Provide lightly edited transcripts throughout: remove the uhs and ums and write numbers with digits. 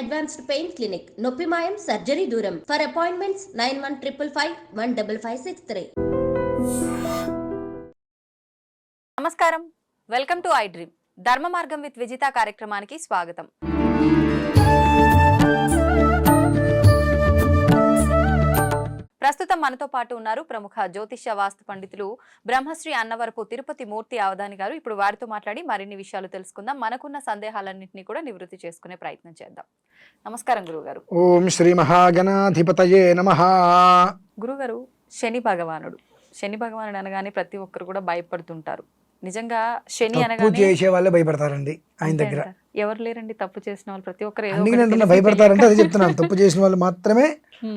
Advanced pain clinic. నొప్పి మాయం, surgery దూరం. For appointments 9155515563. నమస్కారం, వెల్కమ్ టు ఐ డ్రీమ్. ధర్మ మార్గం విత్ విజిత కార్యక్రమానికి స్వాగతం. ప్రస్తుతం మనతో పాటు ఉన్నారు ప్రముఖ జ్యోతిష్య వాస్తు పండితులు బ్రహ్మశ్రీ అన్నవరపు తిరుపతి మూర్తి అవధాని గారు. ఇప్పుడు వారితో మాట్లాడి మరిన్ని విషయాలు తెలుసుకుందాం. మనకున్న సందేహాలన్నింటినీ కూడా నివృత్తి చేసుకునే ప్రయత్నం చేద్దాం. నమస్కారం గురుగారు. ఓం శ్రీ మహాగణాధిపతయే నమః. గురుగారు, శని భగవానుడు అనగానే ప్రతి ఒక్కరు కూడా భయపడుతుంటారు. నిజంగా శని అనగానే చేసే వాళ్ళే భయపడతారండి ఆయన దగ్గర. ఎవరు లేరండి తప్పు చేసిన వాళ్ళు, ప్రతి ఒక్కరు భయపడతారంటే అదే చెప్తున్నాను. తప్పు చేసిన వాళ్ళు మాత్రమే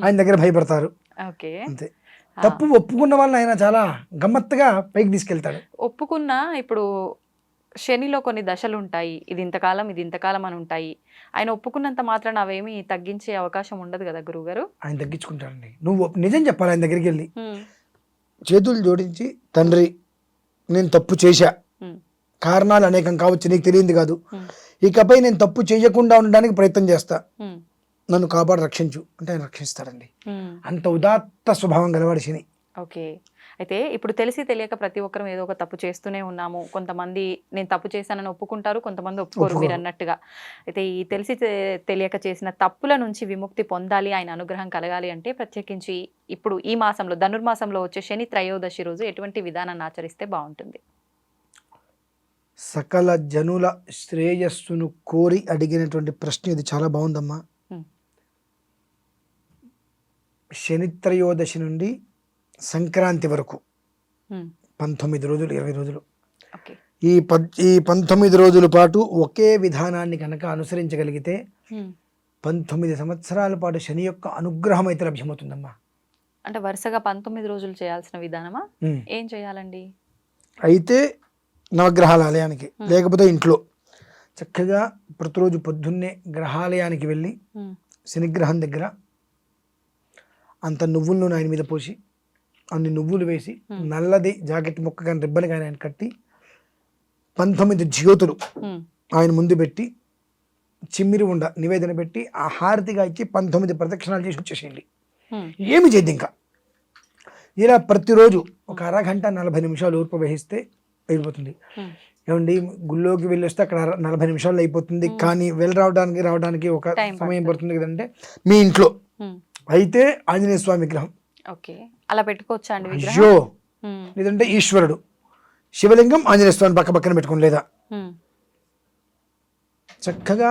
ఆయన దగ్గర భయపడతారు. ఓకే, అంతే. తప్పు ఒప్పుకున్న వాళ్ళని ఆయన చాలా గమ్మత్తుగా పైకి తీసుకెళ్తాడు. ఒప్పుకున్న ఇప్పుడు శనిలో కొన్ని దశలు ఉంటాయి, ఇది ఇంతకాలం అని ఉంటాయి. ఆయన ఒప్పుకున్నంత మాత్రాన అవేమి తగ్గించే అవకాశం ఉండదు కదా గురువుగారు? ఆయన తగ్గించుకుంటాడండి. నువ్వు నిజం చెప్పాలి ఆయన దగ్గరికి వెళ్ళి, చేతులు జోడించి, తండ్రి నేను తప్పు చేశా, కారణాలు అనేకం కావచ్చు, నీకు తెలియంది కాదు, ఇకపై నేను తప్పు చేయకుండా ఉండడానికి ప్రయత్నం చేస్తా, నన్ను కాపాడు, రక్షించు అంటే ఆయన రక్షిస్తాడండి. అంత ఉదాత్త స్వభావం గలవాడు శని. ఓకే, అయితే ఇప్పుడు తెలిసి తెలియక ప్రతి ఒక్కరం ఏదో ఒక తప్పు చేస్తూనే ఉన్నాము. కొంతమంది నేను తప్పు చేశానని ఒప్పుకుంటారు, కొంతమంది ఒప్పుకోరు మీరు అన్నట్టుగా. అయితే ఈ తెలిసి తెలియక చేసిన తప్పుల నుంచి విముక్తి పొందాలి, ఆయన అనుగ్రహం కలగాలి అంటే ప్రత్యేకించి ఇప్పుడు ఈ మాసంలో ధనుర్మాసంలో వచ్చే శని త్రయోదశి రోజు ఎటువంటి విధానాన్ని ఆచరిస్తే బాగుంటుంది? సకల జనుల శ్రేయస్సును కోరి అడిగినటువంటి ప్రశ్న ఇది. చాలా బాగుందమ్మా. శని త్రయోదశి నుండి సంక్రాంతి వరకు 19 రోజులు, 20 రోజులు, ఈ 19 రోజుల పాటు ఒకే విధానాన్ని కనుక అనుసరించగలిగితే 19 సంవత్సరాల పాటు శని యొక్క అనుగ్రహం అయితే లభ్యమవుతుందమ్మా. అంటే వరుసగా 19 రోజులు చేయాల్సిన విధానమా? ఏం చేయాలండి? అయితే నవగ్రహాల ఆలయానికి, లేకపోతే ఇంట్లో చక్కగా ప్రతిరోజు పొద్దున్నే గ్రహాలయానికి వెళ్ళి శనిగ్రహం దగ్గర అంత నువ్వుల నూనె ఆయన మీద పోసి, అన్ని నువ్వులు వేసి, నల్లది జాకెట్ ముక్క కానీ రిబ్బన్ కానీ ఆయన కట్టి 19 జ్యోతులు ఆయన ముందు పెట్టి, చిమ్మిరి ఉండ నివేదన పెట్టి, ఆ హారతిగా ఇచ్చి 19 ప్రదక్షిణాలు చేసి వచ్చేసేయండి. ఏమి చేయద్దు ఇంకా. ఇలా ప్రతిరోజు ఒక అరగంట 40 నిమిషాలు ఊర్పు వహిస్తే అయిపోతుంది. ఏమండి, గుళ్ళోకి వెళ్ళి వస్తే అక్కడ 40 నిమిషాల్లో అయిపోతుంది, కానీ రావడానికి ఒక సమయం పడుతుంది కదంటే, మీ ఇంట్లో అయితే ఆంజనేయ స్వామి విగ్రహం అలా పెట్టుకోవచ్చా అండి? అయ్యో, లేదంటే ఈశ్వరుడు శివలింగం ఆంజనేయ స్వామి పక్కన పెట్టుకోండి, లేదా చక్కగా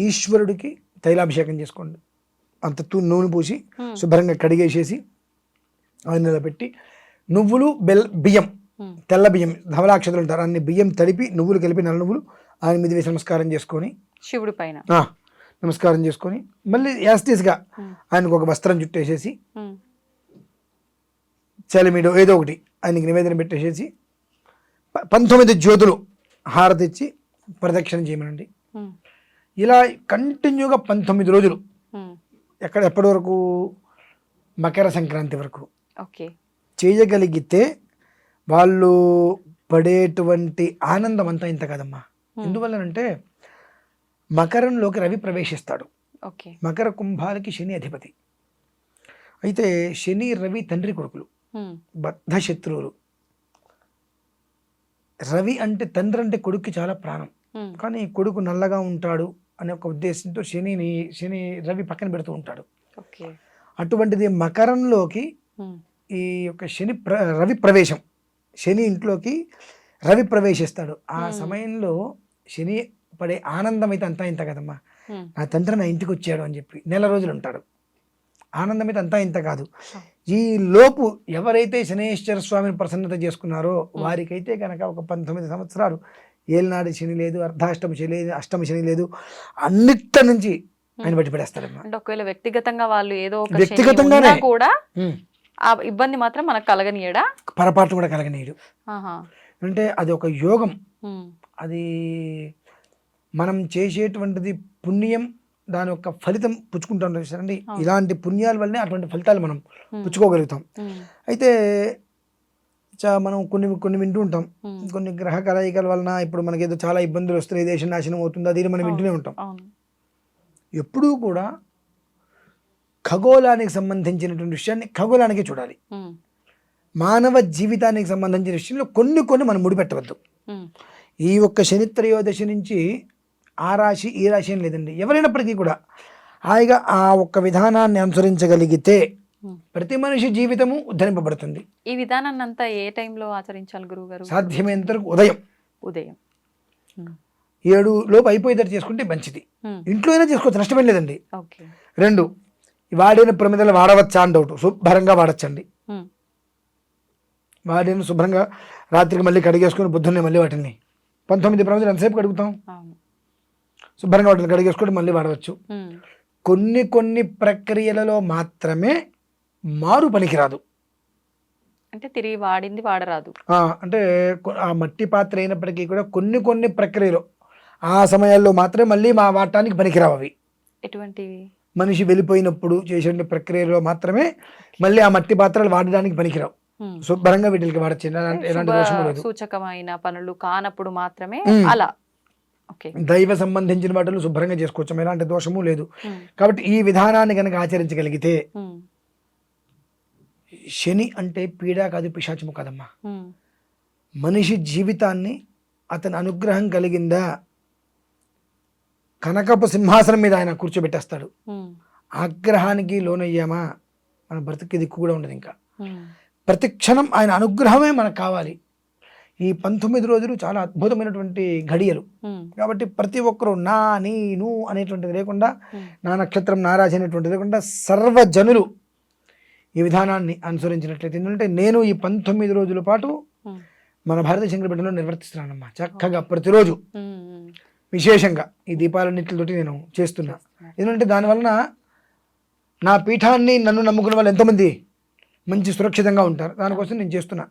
ఈశ్వరుడికి తైలాభిషేకం చేసుకోండి. అంత నూనె పూసి శుభ్రంగా కడిగేసేసి ఆయన పెట్టి, నువ్వులు బియ్యం, తెల్ల బియ్యం, ధవలాక్షతలు ఉంటారు, అన్ని బియ్యం తడిపి నువ్వులు కలిపి, నల్ల నువ్వులు ఆయన మీద వేసి నమస్కారం చేసుకొని, శివుడి పైన నమస్కారం చేసుకొని, మళ్ళీ యాస్టీస్గా ఆయనకు ఒక వస్త్రం చుట్టేసేసి, చలిమిడో ఏదో ఒకటి ఆయనకి నివేదన పెట్టేసేసి 19 జ్యోతులు హారతిచ్చి ప్రదక్షిణ చేయమనండి. ఇలా కంటిన్యూగా 19 రోజులు, ఎప్పటి వరకు? మకర సంక్రాంతి వరకు చేయగలిగితే వాళ్ళు పడేటువంటి ఆనందం అంతా ఇంత కదమ్మా. ఎందువల్లనంటే మకరంలోకి రవి ప్రవేశిస్తాడు. మకర కుంభాలకి శని అధిపతి. అయితే శని రవి తండ్రి కొడుకులు, బద్ధ శత్రువులు. రవి అంటే తండ్రి అంటే కొడుక్కి చాలా ప్రాణం, కానీ కొడుకు నల్లగా ఉంటాడు అనే ఒక ఉద్దేశంతో శని రవి పక్కన పెడుతూ ఉంటాడు. అటువంటిది మకరంలోకి ఈ యొక్క రవి ప్రవేశం, శని ఇంట్లోకి రవి ప్రవేశిస్తాడు. ఆ సమయంలో శని పడే ఆనందం అయితే అంతా ఇంత కదమ్మా. నా తండ్రి నా ఇంటికి వచ్చాడు అని చెప్పి నెల రోజులు ఉంటాడు. ఆనందం అయితే అంతా ఇంత కాదు. ఈ లోపు ఎవరైతే శనేశ్వర స్వామిని ప్రసన్నత చేసుకున్నారో వారికైతే కనుక ఒక 19 సంవత్సరాలు ఏలినాడు శని లేదు, అర్ధాష్టమ శని లేదు, అష్టమ శని లేదు, అన్నిటి నుంచి ఆయన బట్టి పడేస్తాడమ్మా. ఒకవేళ వ్యక్తిగతంగా వాళ్ళు ఏదో వ్యక్తిగతంగానే కూడా ఆ ఇబ్బంది మాత్రం మనకు కలగనీయడా? పొరపాటు కూడా కలగనీయడు. అంటే అది ఒక యోగం. అది మనం చేసేటువంటిది పుణ్యం, దాని యొక్క ఫలితం పుచ్చుకుంటాం చూసారండి. ఇలాంటి పుణ్యాల వల్లనే అటువంటి ఫలితాలు మనం పుచ్చుకోగలుగుతాం. అయితే మనం కొన్ని వింటూ ఉంటాం, కొన్ని గ్రహ కలయికల వలన ఇప్పుడు మనకి ఏదో చాలా ఇబ్బందులు వస్తున్నాయి, దేశం నాశనం అవుతుంది, అది మనం వింటూనే ఉంటాం. ఎప్పుడూ కూడా ఖగోళానికి సంబంధించినటువంటి విషయాన్ని ఖగోళానికి చూడాలి. మానవ జీవితానికి సంబంధించిన విషయంలో కొన్ని మనం ముడిపెట్టవద్దు. ఈ ఒక్క శని త్రయోదశి నుంచి ఆ రాశి ఈ రాశి అని లేదండి, ఎవరైనప్పటికీ కూడా హాయిగా ఆ ఒక్క విధానాన్ని అనుసరించగలిగితే ప్రతి మనిషి జీవితము ఉద్ధరింపబడుతుంది. ఈ విధానాన్ని అంతా ఏ టైంలో ఆచరించాలి గురువు గారు? సాధ్యమైనంత వరకు ఉదయం ఉదయం 7 లోపు అయిపోయేటట్టు చేసుకుంటే మంచిది. ఇంట్లో అయినా చేసుకోవచ్చు, నష్టమేం లేదండి. 2 వాడిన ప్రమిదలు వాడవచ్చా అని డౌట్, శుభ్రంగా వాడచ్చండి. వాడిన శుభ్రంగా రాత్రికి మళ్ళీ కడిగేసుకొని పొద్దున్నే మళ్ళీ వాటిని 19 ప్రమిదలు ఎంతసేపు కడుగుతాం, శుభ్రంగా వాటిని కడిగేసుకొని మళ్ళీ వాడవచ్చు. కొన్ని ప్రక్రియలలో మాత్రమే మారు పనికిరాదు, అంటే తిరిగి వాడింది వాడరాదు. అంటే ఆ మట్టి పాత్ర అయినప్పటికీ కూడా కొన్ని ప్రక్రియలో ఆ సమయాల్లో మాత్రమే మళ్ళీ వాడటానికి పనికిరావు. అవి ఎటువంటివి? మనిషి వెళ్ళిపోయినప్పుడు చేసే ప్రక్రియలో మాత్రమే మళ్ళీ ఆ మట్టి పాత్రలు వాడడానికి పనికిరావు. శుభ్రంగా వీటికి వాడచ్చు, ఎలాంటి దోషము లేదు. సూచకమైన పనులు కానప్పుడు మాత్రమే అలా. దైవ సంబంధించిన వాటిలో శుభ్రంగా చేసుకోవచ్చు, ఎలాంటి దోషము లేదు. కాబట్టి ఈ విధానాన్ని కనుక ఆచరించగలిగితే, శని అంటే పీడా కాదు, పిశాచము కాదమ్మా. మనిషి జీవితాన్ని అతని అనుగ్రహం కలిగిందా కనకపు సింహాసనం మీద ఆయన కూర్చోబెట్టేస్తాడు. ఆగ్రహానికి లోనయ్యామా మన బ్రతికి దిక్కు కూడా ఉండదు. ఇంకా ప్రతి క్షణం ఆయన అనుగ్రహమే మనకు కావాలి. ఈ 19 రోజులు చాలా అద్భుతమైనటువంటి ఘడియలు. కాబట్టి ప్రతి ఒక్కరూ నా నీను అనేటువంటిది లేకుండా, నా నక్షత్రం నా రాశి అనేటువంటిది లేకుండా సర్వజనులు ఈ విధానాన్ని అనుసరించినట్లయితే, ఎందుకంటే నేను ఈ 19 రోజుల పాటు మన భారతీయ శంకరపీఠంలో నిర్వర్తిస్తున్నానమ్మా. చక్కగా ప్రతిరోజు విశేషంగా ఈ దీపాలన్నిటితోటి నేను చేస్తున్నా. ఎందుకంటే దానివలన నా పీఠాన్ని నన్ను నమ్ముకున్న వాళ్ళు ఎంతోమంది మంచి సురక్షితంగా ఉంటారు. దానికోసం నేను చేస్తున్నా.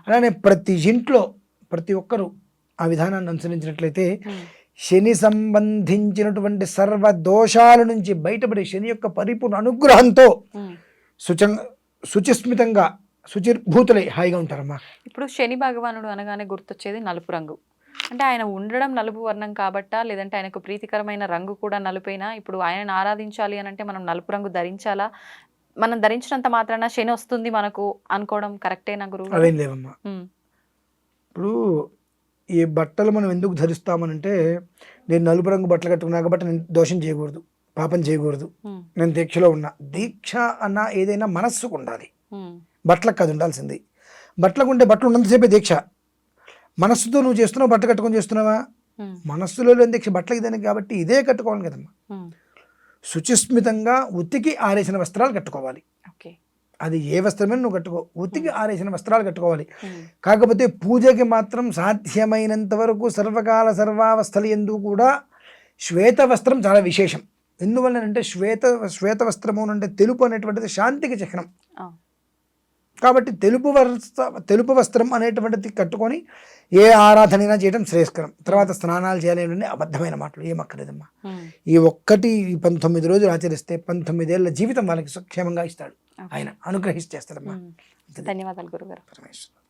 అలానే ప్రతి ఇంట్లో ప్రతి ఒక్కరూ ఆ విధానాన్ని అనుసరించినట్లయితే శని సంబంధించినటువంటి సర్వ దోషాల నుంచి బయటపడి శని యొక్క పరిపూర్ణ అనుగ్రహంతో శుచిస్మితంగా శుచిర్భూతులై హాయిగా ఉంటారమ్మా. ఇప్పుడు శని భగవానుడు అనగానే గుర్తొచ్చేది నలుపు రంగు. అంటే ఆయన ఉండడం నలుపు వర్ణం కాబట్టా, లేదంటే ఆయనకు ప్రీతికరమైన రంగు కూడా నలుపైనా ఇప్పుడు ఆయనను ఆరాధించాలి అని అంటే మనం నలుపు రంగు ధరించాలా? మనం ధరించినంత మాత్రాన శని వస్తుంది మనకు అనుకోవడం కరెక్టేనా గురువు? అవేం లేవమ్మా. ఇప్పుడు ఈ బట్టలు మనం ఎందుకు ధరిస్తామనంటే, నేను నలుపు రంగు బట్టలు కట్టుకున్నా కాబట్టి నేను దోషం చేయకూడదు, పాపం చేయకూడదు, నేను దీక్షలో ఉన్నా. దీక్ష అన్న ఏదైనా మనస్సుకు ఉండాలి, బట్టలకు కాదు ఉండాల్సింది. బట్టలకు ఉంటే బట్టలు ఉన్నంతసేపే దీక్ష. మనస్సుతో నువ్వు చేస్తున్నావు, బట్ట కట్టుకొని చేస్తున్నావా? మనస్సులో లేని దీక్ష బట్టలకి దానికి, కాబట్టి ఇదే కట్టుకోవాలి కదమ్మా. శుచిస్మితంగా ఉతికి ఆరేసిన వస్త్రాలు కట్టుకోవాలి. అది ఏ వస్త్రమైనా నువ్వు కట్టుకో, ఉతికి ఆరేసిన వస్త్రాలు కట్టుకోవాలి. కాకపోతే పూజకి మాత్రం సాధ్యమైనంత వరకు సర్వకాల సర్వావస్థలు యందు కూడా శ్వేత వస్త్రం చాలా విశేషం. ఎందువల్లనంటే శ్వేత వస్త్రము అంటే తెలుపు అనేటువంటిది శాంతికి చిహ్నం. కాబట్టి తెలుపు వస్త్రం అనేటువంటిది కట్టుకొని ఏ ఆరాధనైనా చేయడం శ్రేయస్కరం. తర్వాత స్నానాలు చేయాలి, అబద్ధమైన మాటలు ఏమక్కర్లేదమ్మా. ఈ 19 రోజులు ఆచరిస్తే 19 ఏళ్ల జీవితం వాళ్ళకి సుక్షేమంగా ఇస్తాడు, ఆయన అనుగ్రహిస్తేస్తాడమ్మా. ధన్యవాదాలు గురుగారు. పరమేశ్వర.